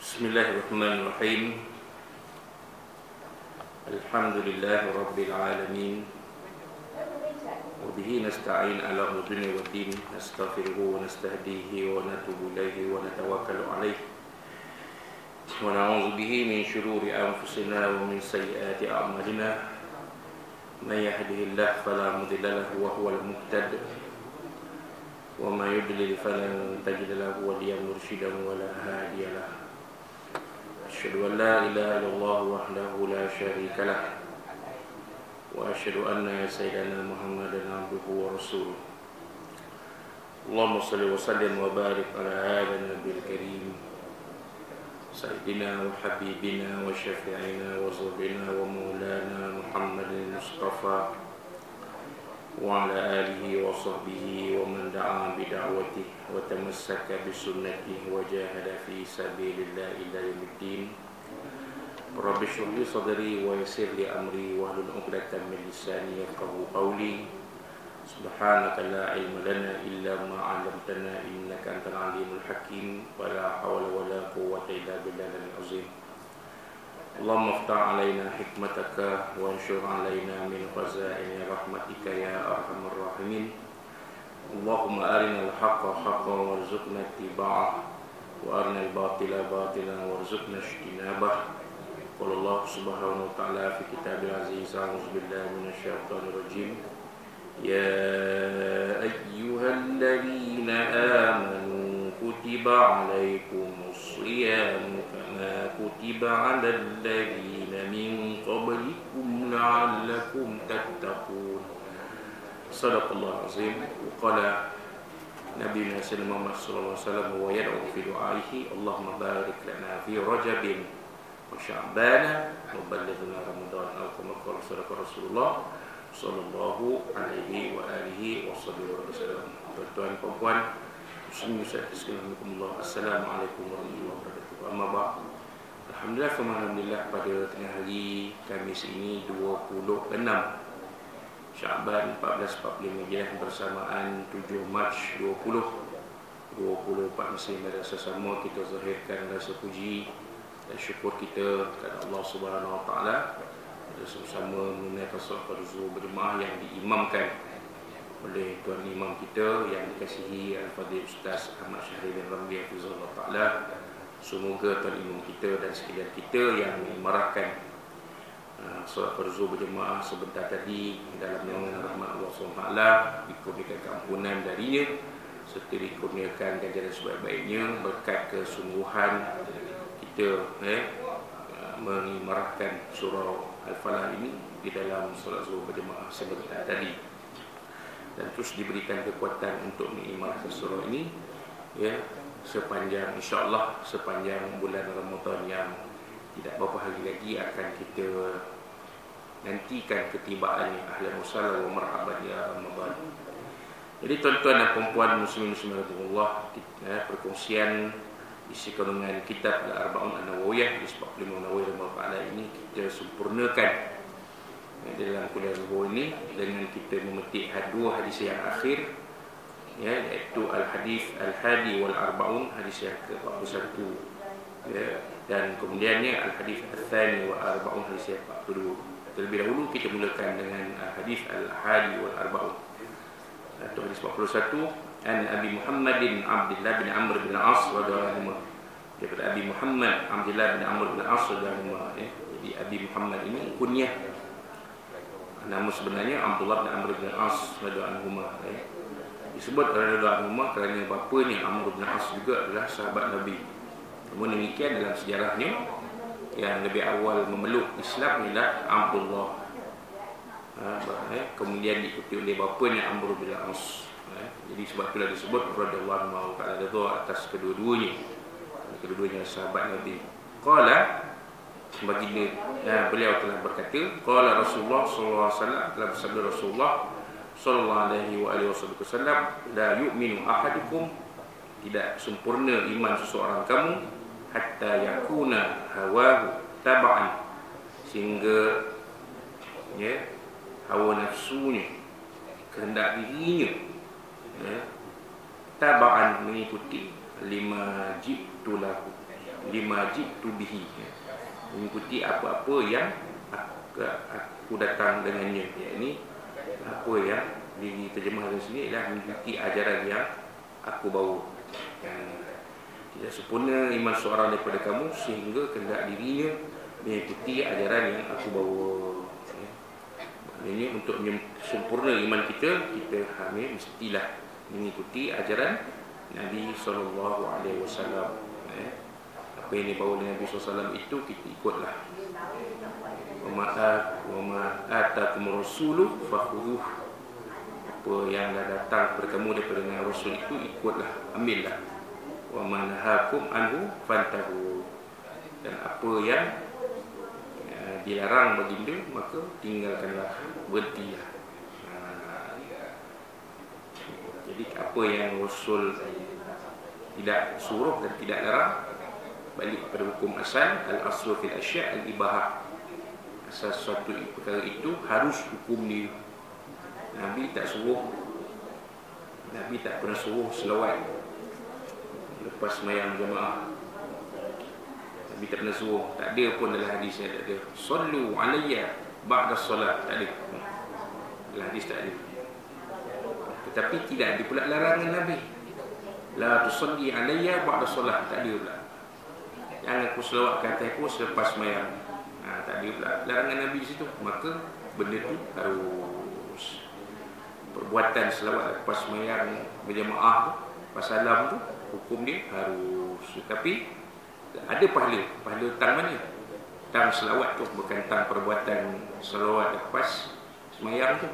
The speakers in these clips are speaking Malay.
Bismillahirrahmanirrahim. Alhamdulillahi Rabbil Alamin. Wabihi nasta'in ala umuri waddin. Nastaghfiruhu wa nastahdihi wa natubu ilaihi wa natawakkalu alaihi. Wa na'udzu bihi min syururi anfusina wa min sayyiati a'malina. Man yahdihillahu fala mudilla lahu wa huwal muhtadi. Wa man yudlil falan tajida lahu waliyan mursyidan wa la hadiya lahu. Asyhadu an la ilaha illallah wahdahu la syarika lah wa asyhadu anna sayyidana Muhammadan abduhu wa rasuluh. Allahumma shalli wa sallim wa barik ala hadha nabiyil karim sayyidina wa habibina wa syafi'ina wa zubina wa maulana Muhammadin Mustafa wa ala alihi wa sahbihi wa man da'a bi da'watihi wa tamassaka bi sunnatihi wa jahada fi sabilillah ila yaumiddin. Rabbi shrah li sadri wa yassir li amri wa hlul 'uqdatam min lisani yafqahu qawli. Subhanaka la ilma lana illa ma 'allamtana innaka antal alimul hakim. Wa la hawla wa la quwwata illa billahil azim. Allahumma aftah alaina hikmataka wa anshur alaina min khazaini rahmatika ya arhamar rahimin. Allahumma arina al-haqqa haqqan warzuqna ittiba'ah wa arina al-batila batilan warzuqna ijtinabah. Qala Allah subhanahu wa ta'ala fi kitabil aziz, a'udzu billahi minasyaitonir rajim. Ya ayyuhalladzina amanu kutiba 'alaikumus shiyam kama kutiba 'alal ladzina min qablikum la'allakum tattaqun. Shadaqallahu azim. Qala Nabi Muhammad sallallahu alaihi wasallam wa yad'u fi du'aihi Allahumma barik lana fi Rajabin wa Sya'bana wa ballighna Ramadan aw kama qala Rasulullah sallallahu alaihi wa alihi wasallam. Tuan-tuan dan puan, muslimin sekalian, assalamualaikum warahmatullahi wabarakatuh. Amma ba'd. Alhamdulillah pada tengah hari Khamis ini 26 Sya'ban 1445 Hijriah bersamaan 7 Mac 2024 Muslim dan sesama kita zahirkan rasa puji dan syukur kita kepada Allah Subhanahu wa taala bersama menunaikan solat fardu berjemaah yang diimamkan oleh tuan imam kita yang dikasihi Al-Fadhil Ustaz Ahmad Syahri bin Ramli hafizahullah taala. Semoga tuan imam kita dan sekalian kita yang mengimarahkan solat fardu berjemaah sebentar tadi dalam naungan rahmat Allah SWT dikurniakan keampunan darinya serta dikurniakan ganjaran sebaik-baiknya berkat kesungguhan kita mengimarahkan surah Al-Falah ini di dalam solat zuhur berjemaah sebentar tadi, dan terus diberikan kekuatan untuk mengimarahkan surah ini sepanjang insya-Allah sepanjang bulan Ramadan yang tidak beberapa hari lagi akan kita nantikan ketibaannya. Ahlan wa sahlan wa marhaban ya Ramadan. Jadi tuan-tuan dan puan-puan muslimin muslimat perkongsian isi kandungan kitab Al-Arba'un An-Nawawiyah di 45 Nawawi Rahimahullah ini kita sempurnakan dalam kuliah zuhur ini dengan kita memetik dua hadis yang akhir, iaitu Al-Hadis Al-Hadi wal-Arba'un, hadis yang ke-41, dan kemudiannya Al-Hadis Al-Thani wal-Arba'un, hadis yang 42. Terlebih dahulu kita mulakan dengan Hadis Al-Hadi wal-Arba'un atau hadis 41. An Abi Muhammadin Abdullah bin Amr bin As radhiyallahu anhu, daripada Abi Muhammad Abdullah bin Amr bin As radhiyallahu anhu. Jadi Abi Muhammad ini kunyah, nama sebenarnya Abdullah bin Amr bin As radhiyallahu anhu. Disebut radhiyallahu anhu kerana bapanya Amr bin As juga adalah sahabat Nabi. Namun demikian dalam sejarahnya yang lebih awal memeluk Islam ialah Abdullah, kemudian diikuti oleh bapanya Amr bin As. Jadi sebab itulah disebut radhiyallahu anhu ta'ala redha atas kedua-duanya. Kedua-duanya sahabat Nabi. Qala, baginda beliau telah berkata, qala Rasulullah sallallahu alaihi wasallam, telah bersabda Rasulullah sallallahu alaihi wasallam, la yu'minu ahadukum, tidak sempurna iman seseorang kamu, hatta yakuna hawahu tab'an, sehingga hawa nafsunya, kehendak dirinya taba'an, mengikuti lima jibtu lahu, lima jitu bihi, mengikuti apa-apa yang aku datang dengannya. Yakni apa yang diterjemahkan sini ialah mengikuti ajaran yang aku bawa. Tidak sempurna iman seorang daripada kamu sehingga kehendak dirinya mengikuti ajaran yang aku bawa. Maknanya untuk sempurna iman kita, kita mestilah mengikuti ajaran Nabi SAW. Apa yang dibawa oleh Nabi SAW itu kita ikutlah. Wa ma atakum rasulu fakhudhuh. Apa yang dah datang kepada kamu daripada Rasul itu ikutlah, ambillah. Wa ma nahakum anhu fantahu. Dan apa yang dilarang baginda maka tinggalkanlah, berhentilah. Jadi apa yang Rasul tidak suruh dan tidak larang, balik pada hukum asal, al-aslu fil asya' al-ibahah. Asal suatu perkara itu harus hukum dia. Nabi tak suruh, Nabi tak pernah suruh selawat lepas sembahyang jemaah. Nabi tak pernah suruh, tak ada pun dalam hadis yang tak ada. Sallu alayya ba'da solat, tak ada. Dalam hadis tak ada. Tetapi tidak ada pula larangan Nabi. La tusalli alayya ba'da solat, tak ada pula. Jangan aku selawat ke atas aku selepas sembahyang. Tak ada pula larangan Nabi di situ. Maka benda tu harus, perbuatan selawat lepas sembahyang berjemaah pas salam tu hukum dia harus. Tapi ada pahala tang mana? Tang selawat tu, bukan tang perbuatan selawat lepas sembahyang tu.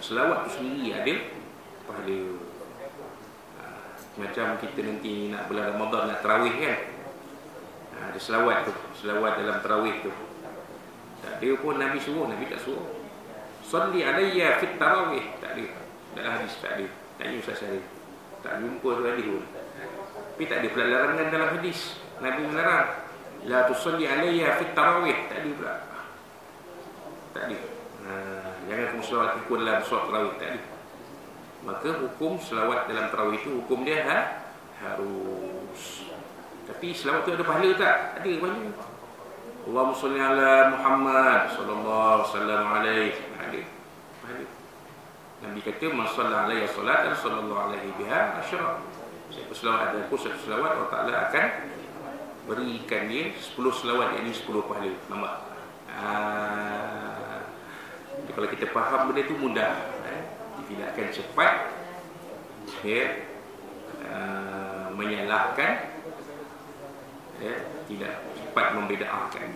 Selawat tu sendiri ada pahala. Macam kita nanti nak bulan Ramadan nak tarawih kan, ada selawat tu, selawat dalam tarawih tu. Tak ada pun Nabi suruh, Nabi tak suruh salli alayya fit tarawih, tak ada. Dalam hadis tak ada. Tanya Ustaz Syarif, tak jumpa tu hadis pun. Tapi tak ada pula larangan dalam hadis. Nabi melarang la tusalli alayya fit tarawih, tak ada pula. Tak ada. Jangan kamu selawat ikut dalam solat tarawih, tak ada. Maka hukum selawat dalam tarawih itu hukum dia harus. Tapi selawat tu ada pahala tak? Ada banyak. Allahumma salli ala Muhammad sallallahu alaihi wasallam, ada pahala. Nabi kata man shalla alaihi salatan sallallahu alaihi biha asyra. Siapa selawat ada aku satu selawat, Allah Taala akan berikan dia 10 selawat, yakni 10 pahala. Nampak? Kalau kita faham benda itu mudah, tidak akan cepat menyalahkan, tidak cepat membedakan,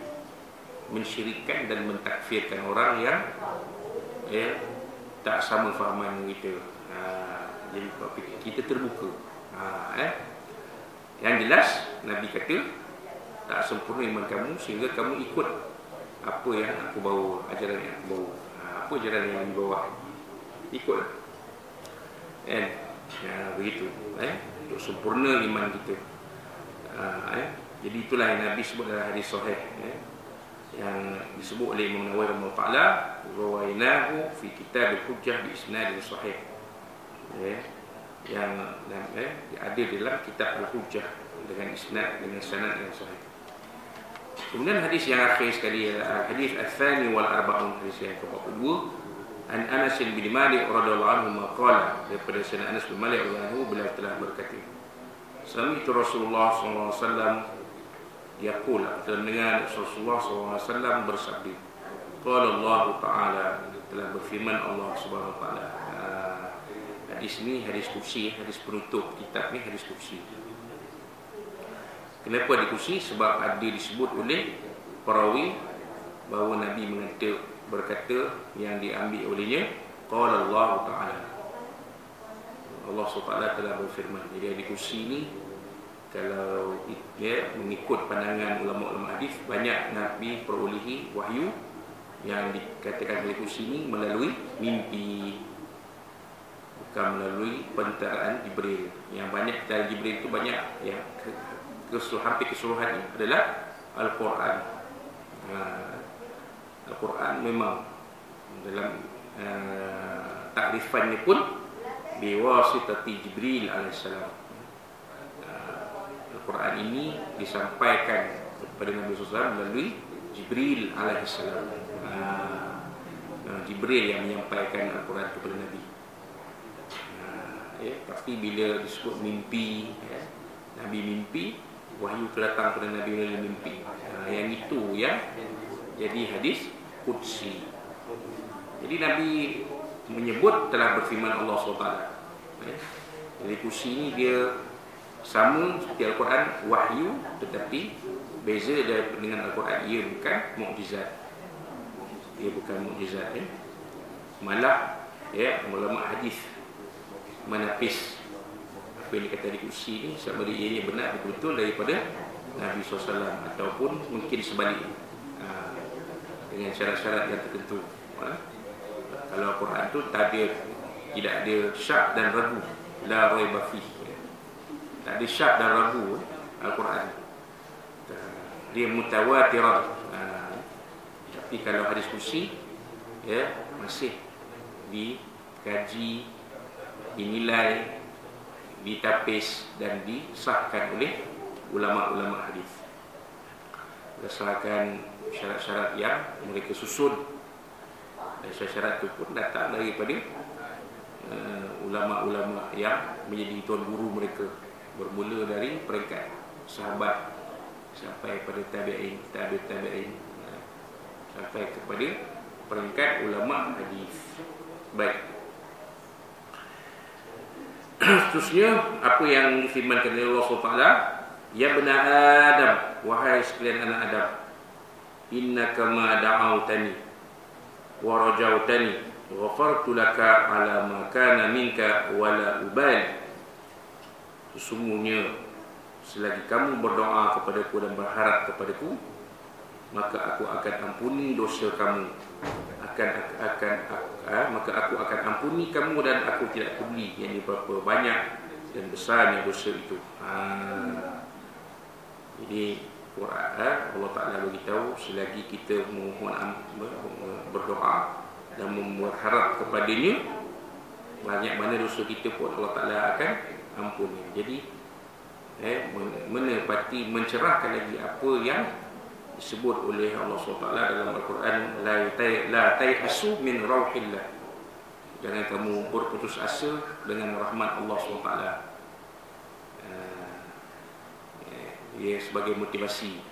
mensyirikkan dan mentakfirkan orang yang tak sama fahaman kita. Jadi kita terbuka. Yang jelas Nabi kata tak sempurna iman kamu sehingga kamu ikut apa yang aku bawa, ajaran yang aku bawa. Apa ajaran yang dibawa, ikut. Begitu. Untuk sempurna iman kita. Jadi itulah yang Nabi sebut dalam hadis sahih, yang disebut oleh Imam Nawawi rahimahullah taala, rawainahu fi kitab al-hujjah bi isnad sahih. Yang ada dalam kitab al-hujjah dengan isnad, dengan sanad yang sahih. Kemudian hadis yang akhir sekali, hadis al-thani wal arba'un, hadis yang ke-42, an Anas bin Malik radhiyallahu anhu maqala, daripada Sayyidina Anas bin Malik radhiyallahu anhu, beliau telah berkata, sami'tu Rasulullah sallallahu alaihi wasallam yaqul, dengan Rasulullah sallallahu alaihi wasallam bersabda, qala Allah taala, telah berfirman Allah Subhanahu wa taala. Hadis ni hadis kursi, hadis penutup kitab ni hadis kursi. Kenapa hadis kursi? Sebab ada disebut oleh perawi bahawa Nabi berkata yang diambil olehnya, qala Allah taala, Allah SWT telah berfirman. Jadi hadis kursi ni, kalau mengikut pandangan ulama-ulama hadis, banyak Nabi perolehi wahyu yang dikatakan hadis kursi ni melalui mimpi, bukan melalui penteraan Jibril. Yang banyak dari Jibril itu banyak, yang hampir keseluruhannya adalah Al-Quran. Al-Quran memang dalam takrifannya pun biwasitati Jibril alaihissalam. Al-Quran ini disampaikan kepada Nabi SAW melalui Jibril alaihissalam. Jibril yang menyampaikan Al-Quran kepada Nabi. Tapi bila disebut mimpi, Nabi mimpi, wahyu itu datang kepada Nabi melalui mimpi. Yang itu yang jadi hadis qudsi. Jadi Nabi menyebut telah berfirman Allah SWT. Jadi qudsi ini dia sama seperti Al-Quran, wahyu, tetapi beza dengan Al-Quran, ia bukan mukjizat. Ia bukan mukjizat. Malah ulama hadis menapis apa yang dikata di kursi ini sama dia ini benar betul-betul daripada Nabi SAW ataupun mungkin sebaliknya, dengan syarat-syarat yang tertentu. Kalau Al-Quran itu tidak ada syak dan ragu, la raiba fihi, tak ada syak dan ragu. Al-Quran dia mutawatirah. Tapi kalau hadis kursi masih dikaji, dinilai, ditapis dan disahkan oleh ulama-ulama hadis berdasarkan syarat-syarat yang mereka susun. Dan syarat itu pun datang daripada ulama-ulama yang menjadi tuan guru mereka, bermula dari peringkat sahabat sampai pada tabi'in, tabi'in, sampai kepada peringkat ulama hadis. Baik. Seterusnya apa yang difirmankan oleh Allah SWT, ya bani Adam, wahai sekalian anak Adam, innaka ma da'autani wa rajautani ghafartu laka ala ma kana minka wala ubali. Sesungguhnya selagi kamu berdoa kepadaku dan berharap kepadaku, maka aku akan ampuni dosa kamu, maka aku akan ampuni kamu dan aku tidak peduli yang berapa banyak dan besarnya dosa itu. Jadi Quran, Allah Ta'ala beritahu selagi kita berdoa dan berharap kepadanya, banyak mana dosa kita pun Allah Ta'ala akan ampuni. Jadi menepati, mencerahkan lagi apa yang disebut oleh Allah SWT dalam Al-Quran, la taihasu min rauhillah, jangan kamu berputus asa dengan rahmat Allah SWT. Ia sebagai motivasi,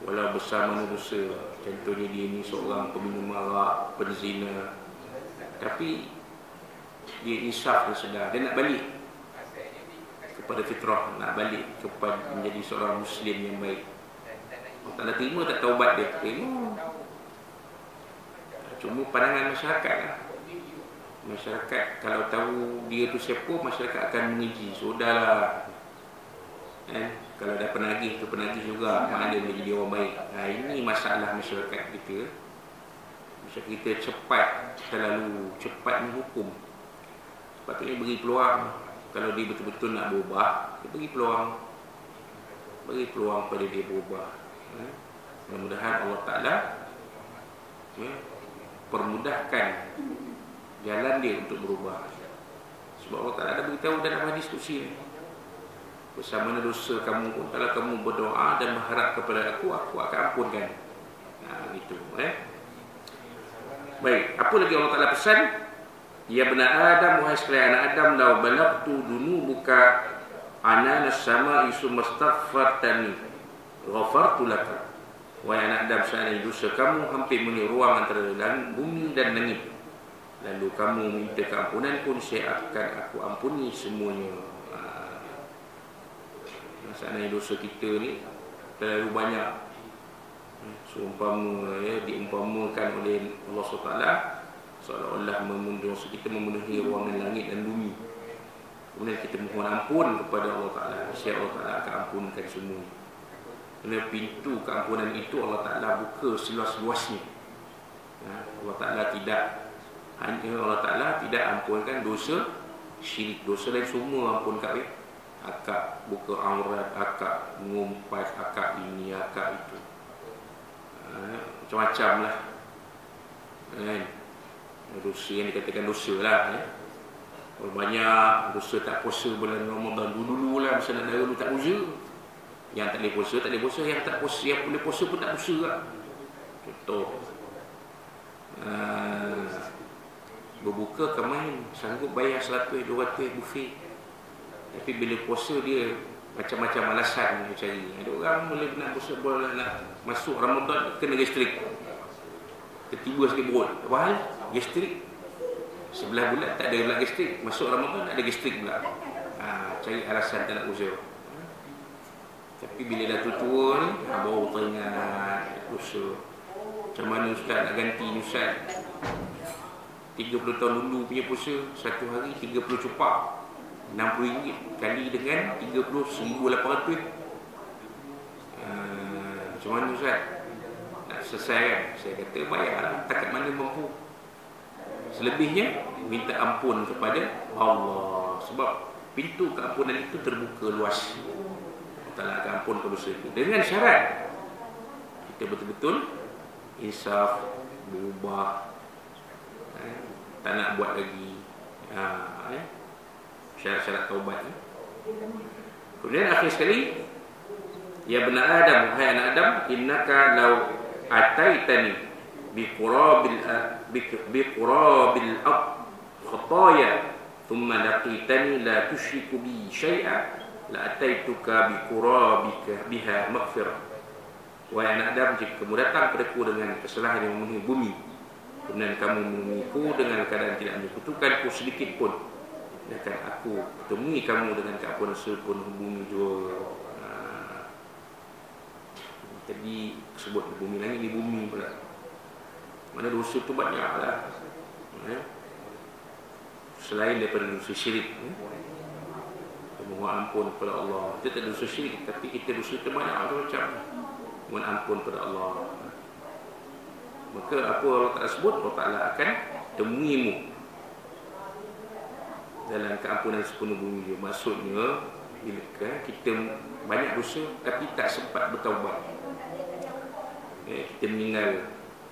walau besar mana dosa, contohnya dia ni seorang peminum arak, penzina, tapi dia insaf dan sedar, dia nak balik kepada fitrah, nak balik kepada menjadi seorang Muslim yang baik. Allah terima tak taubat dia? Terima. Cuma pandangan masyarakat lah. Masyarakat kalau tahu dia tu siapa, masyarakat akan menguji. Sudahlah, kalau dah penagih tu penagih juga, mana dia jadi orang baik. Ini masalah masyarakat kita. Masyarakat kita terlalu cepat menghukum. Sepatutnya beri peluang. Kalau dia betul-betul nak berubah, dia beri peluang. Beri peluang pada dia berubah. Mudah-mudahan Allah Ta'ala permudahkan jalan dia untuk berubah. Sebab Allah Ta'ala ada beritahu dalam hadis kursi ni, bersama dosa kamu pun, kalau kamu berdoa dan berharap kepada aku akan ampunkan. Gitu. Baik, apa lagi Allah Ta'ala pesan? Ya bani Adam, wahai sekalian anak Adam, law balagtu dunubuka ananas sama'i sumastaghfartani ghafartu laka. Wahai anak Adam, seandainya dosa kamu hampir memenuhi ruang antara bumi dan langit, lalu kamu minta keampunan pun, saya akan aku ampuni semuanya. Seandainya dosa kita ni terlalu banyak, seumpama diumpamakan oleh Allah SWT seolah-olah dosa kita memenuhi ruangan langit dan bumi, kemudian kita mohon ampun kepada Allah Ta'ala, saya Allah Ta'ala akan ampunkan semua. Kerana pintu keampunan itu Allah Ta'ala buka seluas-luasnya. Allah Ta'ala tidak ampunkan dosa syirik, dosa lain semua ampunkan. Akak buka aurat, akak mengumpat, akak ini, akak itu, macam-macam lah. Dosa yang dikatakan dosa lah. Banyak dosa tak puasa bulan Ramadan. Dulu-dulu lah masa nak dulu tak puasa. Yang tak boleh puasa, tak boleh puasa. Yang tak puasa, yang boleh puasa pun tak puasa lah. Contoh, berbuka ke main, sanggup bayar 100, 200 buffet. Tapi bila puasa dia macam-macam alasan dia cari. Ada orang boleh nak puasa, boleh nak masuk Ramadan kena gastrik. Ketiba sikit perut. Apa hal? Gastrik. Sebelah bulan tak ada pula gastrik. Masuk Ramadan tak ada gastrik pula. Cari alasan tak nak puasa. Tapi bila dah tua ni, baru teringat dosa. Macam mana Ustaz nak ganti ni Ustaz? 30 tahun dulu punya puasa, satu hari 30 cupak, RM60 kali dengan 30, 1,800. Macam mana Ustaz? Nak selesai kan? Saya kata bayarlah, takat mana mampu. Selebihnya minta ampun kepada Allah. Sebab pintu keampunan itu terbuka luas. Allah akan ampun dosa itu. Dengan syarat kita betul-betul insaf, berubah, tak nak buat lagi. Syarat-syarat taubat. Kemudian akhir sekali, ya benar Adam, hai anak Adam, innaka law ataitani biqurabil ard khataya thumma laqitani la tusyriku bi syai'a la ataituka biqurabika biha maghfirah. Wahai anak Adam, jika kamu datang padaku dengan kesalahan yang memenuhi bumi, kemudian kamu menemuiku dengan keadaan tidak menyekutukanku sedikit pun, dan akan aku temui kamu dengan keampunan sepun bumi juga. Tadi sebut bumi langit, di bumi pula. Mana dosa tu banyaklah. Selain daripada dosa syirik, mohon ampun kepada Allah. Kita tak dosa syirik, tapi kita dosa terbanyak macam mohon ampun kepada Allah. Maka apa Allah Ta'ala sebut, Allah Ta'ala akan temuimu dalam keampunan sepenuh bumi dia. Maksudnya, bila kita banyak dosa tapi tak sempat bertaubat, kita meninggal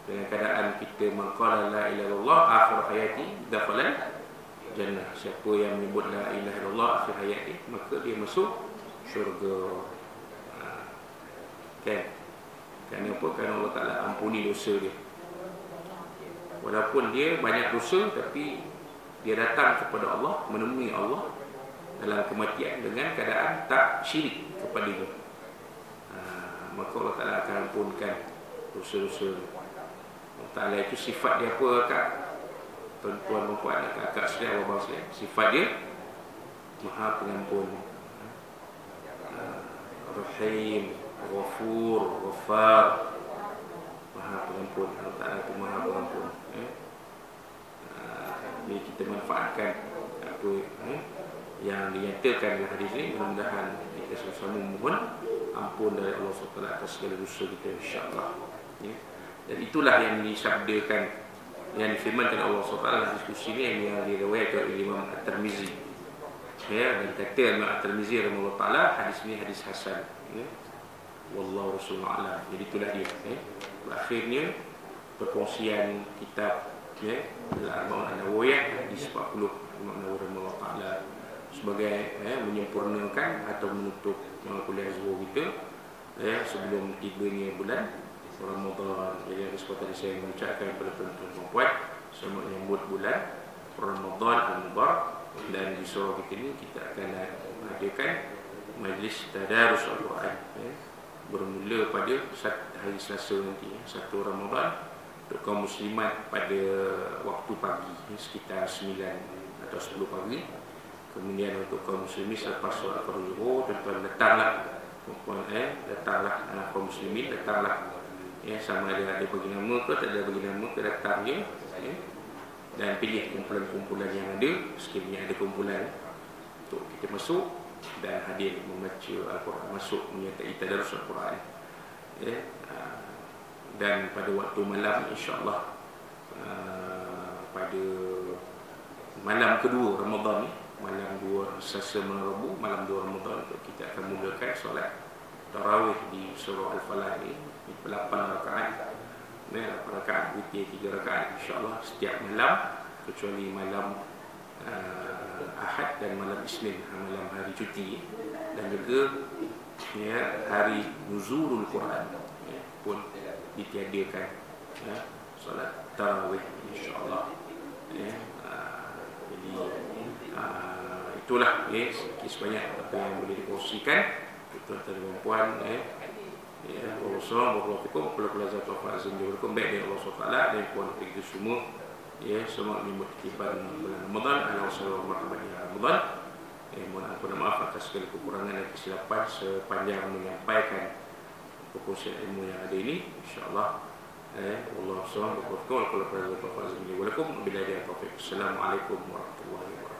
dengan keadaan kita maqala la ilaha illallah akhir hayati dakhala jannah. Siapa yang menyebut la ilaha illallah akhir hayati, maka dia masuk syurga. Kan? Kerana apa? Kerana Allah Ta'ala ampuni dosa dia. Walaupun dia banyak dosa, tapi dia datang kepada Allah, menemui Allah dalam kematian dengan keadaan tak syirik kepada dia. Maka Allah Ta'ala akan ampunkan dosa-dosa. Allah Ta'ala itu sifat dia apa, Kak? Tuan-tuan, puan-puan, kakak sekalian, abang sekalian. Sifat dia Maha Pengampun, Rahim, Ghafur, Ghaffar, Maha Pengampun. Allah Ta'ala itu Maha Pengampun. Jadi kita manfaatkan apa yang dinyatakan dalam hadis ini. Mudah-mudahan kita sama-sama mohon ampun dari Allah SWT atas segala dosa kita, insya-Allah. Dan itulah yang disabdakan, yang difirmankan Allah SWT dalam diskusi ini, yang diriwayatkan oleh Imam At-Tirmizi. Dan kata Imam At-Tirmizi rahimahullah ta'ala, hadis ini hadis hasan. Wallahu Rasulullah a'lam. Jadi itulah dia. Akhirnya perkongsian kitab Al-Arba'un An-Nawawiyah hadis 40 Imam Nawawi rahimahullah ta'ala sebagai menyempurnakan atau menutup kuliah zuhur kita sebelum tibanya bulan Ramadan. Jadi kesempatan saya mengucapkan kepada tuan-tuan dan puan selamat menyambut bulan Ramadan Al-Mubarak. Dan di surau kita ini kita akan mengadakan majlis tadarus Al-Quran bermula pada hari Selasa nanti, 1 Ramadan, untuk kaum muslimat pada waktu pagi sekitar 9 atau 10 pagi. Kemudian untuk kaum muslimin selepas solat fardu zuhur, tuan-tuan datanglah, datanglah kaum muslimin, datanglah sama ada bagi nama ke tak ada bagi nama ke, datang je dan pilih kumpulan-kumpulan yang ada. Sekiranya ada kumpulan untuk kita masuk dan hadir membaca Al-Quran, masuk menyertai tadarus Al-Quran. Dan pada waktu malam, insya-Allah pada malam kedua Ramadan ni, malam 2 Selasa malam Rabu, malam 2 Ramadan, kita akan mulakan solat tarawih di surah Al-Falah ni 8 rakaat. 8 rakaat witir 3 rakaat, insya-Allah setiap malam kecuali malam Ahad dan malam Isnin, malam hari cuti, dan juga ya, hari nuzulul Quran ya, pun ditiadakan ya, solat tarawih insya-Allah ya. Jadi itulah ya, sebanyak apa yang boleh dikongsikan tuan-tuan dan puan ya. Ya, wassalamualaikum warahmatullahi wabarakatuh. Baik dari Allah SWT dan puan kita semua ya, semua menyambut tiban bulan Ramadan. Alhamdulillah Ramadan. Mohon ampun dan maaf atas segala kekurangan dan kesilapan sepanjang menyampaikan perkongsian ilmu yang ada ini. InsyaAllah Allah SWT. Assalamualaikum warahmatullahi wabarakatuh.